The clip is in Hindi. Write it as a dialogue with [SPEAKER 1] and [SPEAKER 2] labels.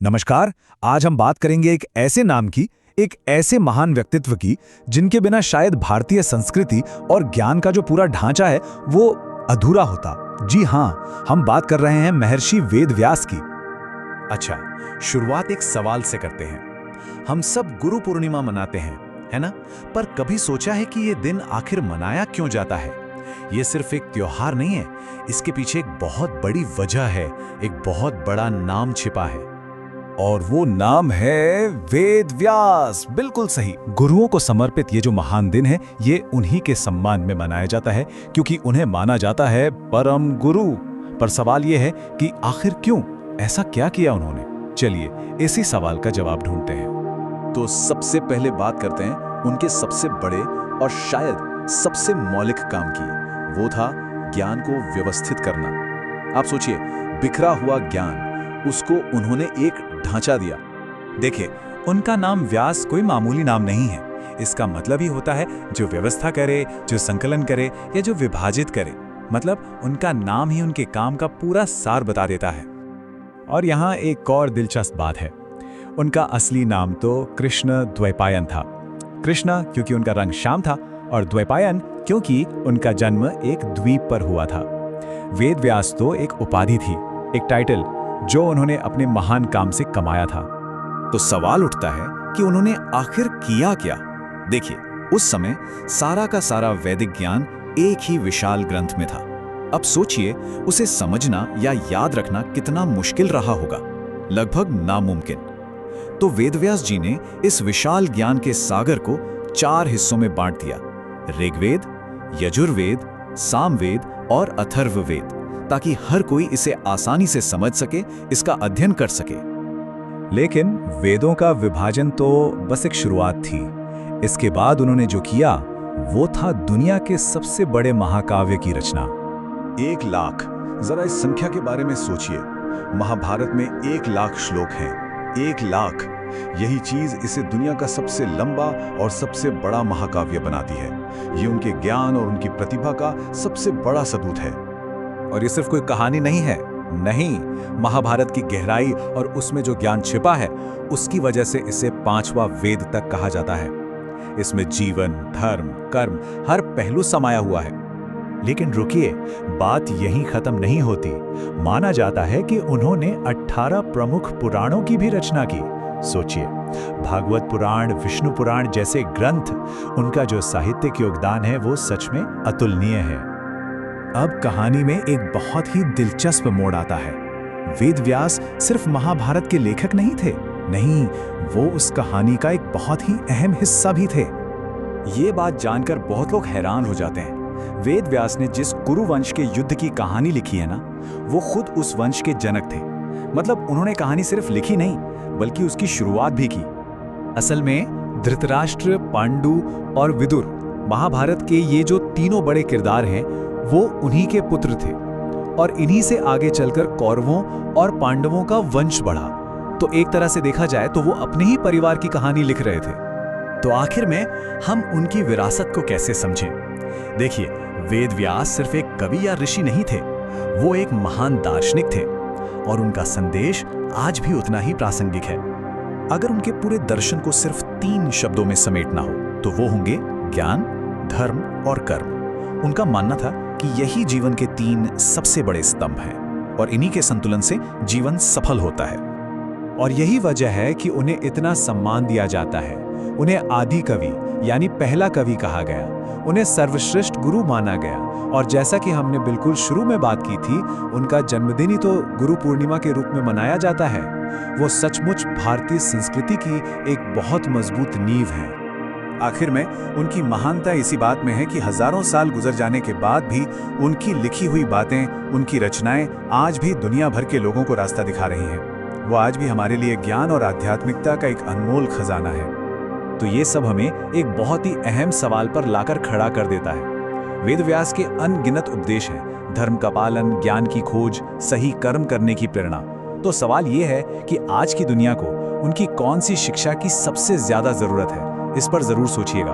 [SPEAKER 1] नमस्कार। आज हम बात करेंगे एक ऐसे नाम की, एक ऐसे महान व्यक्तित्व की जिनके बिना शायद भारतीय संस्कृति और ज्ञान का जो पूरा ढांचा है वो अधूरा होता। जी हाँ, हम बात कर रहे हैं महर्षि वेद व्यास की। अच्छा, शुरुआत एक सवाल से करते हैं। हम सब गुरु पूर्णिमा मनाते हैं, है ना? पर कभी सोचा है कि ये दिन आखिर मनाया क्यों जाता है? ये सिर्फ एक त्योहार नहीं है, इसके पीछे एक बहुत बड़ी वजह है, एक बहुत बड़ा नाम छिपा है। और वो नाम है वेद व्यास। बिल्कुल सही। गुरुओं को समर्पित ये जो महान दिन है, ये उन्हीं के सम्मान में मनाया जाता है क्योंकि उन्हें माना जाता है परम गुरु। पर सवाल ये है कि आखिर क्यों, ऐसा क्या किया उन्होंने? चलिए इसी सवाल का जवाब ढूंढते हैं।
[SPEAKER 2] तो सबसे पहले बात करते हैं उनके सबसे बड़े और शायद सबसे मौलिक काम की। वो था ज्ञान को व्यवस्थित करना। आप सोचिए, बिखरा हुआ ज्ञान, उसको उन्होंने एक ढांचा दिया।
[SPEAKER 1] देखिए, उनका नाम व्यास कोई मामूली नाम नहीं है। इसका मतलब ही होता है जो व्यवस्था करे, जो संकलन करे या जो विभाजित करे। मतलब उनका नाम ही उनके काम का पूरा सार बता देता है। और यहाँ एक और दिलचस्प बात है, उनका असली नाम तो कृष्ण द्वैपायन था। कृष्ण क्योंकि उनका रंग श्याम था और द्वैपायन क्योंकि उनका जन्म एक द्वीप पर हुआ था। वेद व्यास तो एक उपाधि थी, एक टाइटल जो उन्होंने अपने महान काम से कमाया था।
[SPEAKER 2] तो सवाल उठता है कि उन्होंने आखिर किया क्या? देखिए, उस समय सारा का सारा वैदिक ज्ञान एक ही विशाल ग्रंथ में था। अब सोचिए, उसे समझना या याद रखना कितना मुश्किल रहा होगा, लगभग नामुमकिन। तो वेदव्यास जी ने इस विशाल ज्ञान के सागर को 4 हिस्सों में बांट दिया: ऋग्वेद, यजुर्वेद, सामवेद और अथर्ववेद, ताकि हर कोई इसे आसानी से समझ सके, इसका अध्ययन कर सके।
[SPEAKER 1] लेकिन वेदों का विभाजन तो बस एक शुरुआत थी। इसके बाद उन्होंने जो किया वो था दुनिया के सबसे बड़े महाकाव्य की रचना।
[SPEAKER 2] 1 लाख। जरा इस संख्या के बारे में सोचिए। महाभारत में 1 लाख श्लोक हैं। 1 लाख। यही चीज इसे दुनिया का सबसे लंबा और सबसे बड़ा महाकाव्य बनाती है। ये उनके ज्ञान और उनकी प्रतिभा का सबसे बड़ा सबूत है।
[SPEAKER 1] और ये सिर्फ कोई कहानी नहीं है, नहीं, महाभारत की गहराई और उसमें जो ज्ञान छिपा है उसकी वजह से इसे 5वां वेद तक कहा जाता है। इसमें जीवन, धर्म, कर्म, हर पहलू समाया हुआ है। लेकिन रुकिए, बात यहीं खत्म नहीं होती। माना जाता है कि उन्होंने 18 प्रमुख पुराणों की भी रचना की। सोचिए, भागवत पुराण, विष्णु पुराण जैसे ग्रंथ, उनका जो साहित्यिक योगदान है वो सच में अतुलनीय है। अब कहानी में एक बहुत ही दिलचस्प मोड़ आता है। वेद व्यास सिर्फ महाभारत के लेखक नहीं थे, नहीं, वो उस कहानी का एक बहुत ही अहम हिस्सा भी थे। ये बात जानकर बहुत लोग हैरान हो जाते हैं। वेद व्यास ने जिस कुरु वंश के युद्ध की कहानी लिखी है ना, वो खुद उस वंश के जनक थे। मतलब उन्होंने कहानी सिर्फ लिखी नहीं, बल्कि उसकी शुरुआत भी की। असल में धृतराष्ट्र, पांडु और विदुर, महाभारत के ये जो तीनों बड़े किरदार हैं, वो उन्हीं के पुत्र थे। और इन्हीं से आगे चलकर कौरवों और पांडवों का वंश बढ़ा। तो एक तरह से देखा जाए तो वो अपने ही परिवार की कहानी लिख रहे थे। तो आखिर में हम उनकी विरासत को कैसे समझें? देखिए, वेद व्यास सिर्फ एक कवि या ऋषि नहीं थे, वो एक महान दार्शनिक थे। और उनका संदेश आज भी उतना ही प्रासंगिक है। अगर उनके पूरे दर्शन को सिर्फ 3 शब्दों में समेटना हो तो वो होंगे ज्ञान, धर्म और कर्म। उनका मानना था कि यही जीवन के 3 सबसे बड़े स्तंभ हैं और इन्हीं के संतुलन से जीवन सफल होता है। और यही वजह है कि उन्हें इतना सम्मान दिया जाता है। उन्हें आदि कवि यानी पहला कवि कहा गया, उन्हें सर्वश्रेष्ठ गुरु माना गया। और जैसा कि हमने बिल्कुल शुरू में बात की थी, उनका जन्मदिन ही तो गुरु पूर्णिमा के रूप में मनाया जाता है। वो सचमुच भारतीय संस्कृति की एक बहुत मजबूत नींव है। आखिर में उनकी महानता इसी बात में है कि हजारों साल गुजर जाने के बाद भी उनकी लिखी हुई बातें, उनकी रचनाएं आज भी दुनिया भर के लोगों को रास्ता दिखा रही हैं। वो आज भी हमारे लिए ज्ञान और आध्यात्मिकता का एक अनमोल खजाना है। तो ये सब हमें एक बहुत ही अहम सवाल पर लाकर खड़ा कर देता है। वेद व्यास के अनगिनत उपदेश हैं, धर्म का पालन, ज्ञान की खोज, सही कर्म करने की प्रेरणा। तो सवाल ये है कि आज की दुनिया को उनकी कौन सी शिक्षा की सबसे ज्यादा जरूरत है? इस पर जरूर सोचिएगा।